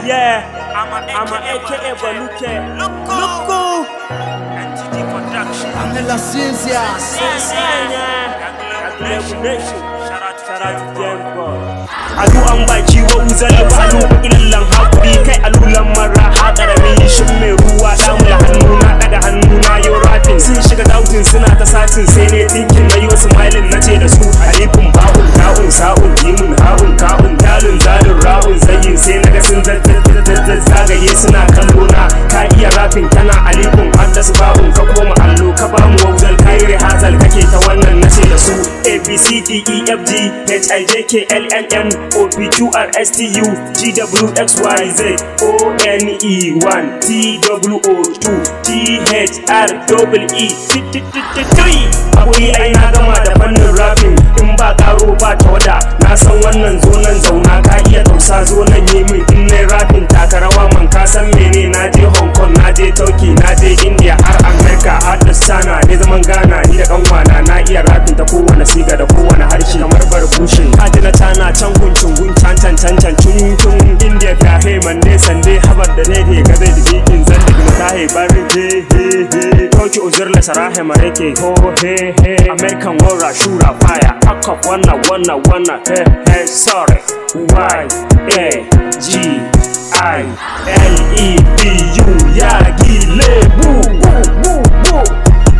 I'm A.K.A. Baluke. Look. NTG production. I'm de la ciencia. Shout out to them, God. Alu an baki wa uzal balu illan hakuri kai alulan mara hakarami shin mai ruwa damula hannuna daga hannuna yau rafin sun shiga dautin suna ta satin sai ne dinkin nayi wasu smiling nace da su alaikum ba'un ta'un sa'un jimun ha'un ka'un dalun zalun ra'un zayyin sai naga sun zagaye suna kallo na ka iya rafin kana alaikum haddasu ba'un ka koma allo ka ba mu wauzal kai rihazal kake ta wannan nace da su ABCDEFG HIJKLLM OPQRSTU GWXYZ ONE1 TWO2 THREE. Akwai ai na gama da fannin rapping in ba karo ba tawada na san wannan zo nan zauna ka iya tausa zo nan yi min in nai rapping taka rawa man ka san mene na je Hong Kong na je Turkey na je India har America har da China ne zaman Ghana ni da kanwana na iya rapping ta kowane siga da kowane harshe kamar barbushin kaji na tana can guncin can cun India ta he mande sande habar da ne ga zai dibikin zan da ta he bari he Toki uzur la sarahe mareke ho he American wara shura fire pack up wanna he sorry Y A G I L E B U yagi lebu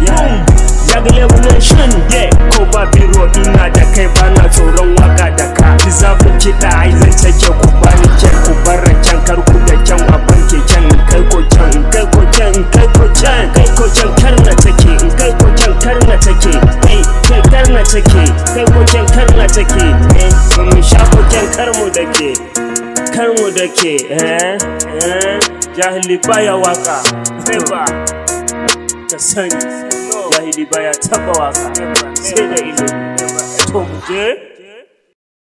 yagi lebu nation ko ba biro ina da kai bana tsoron waka da ka zafin kiɗa ai zan take ku bani kyan ku bar kyan kar ku da kyan a banke kyan kai ko kyan karna take kai ko kyan karna take kai karna take kai ko kyan karna take mun sha ko kyan karmu dake jahili baya waka ba ka sani jahili baya taba waka sai da ilimi to mu je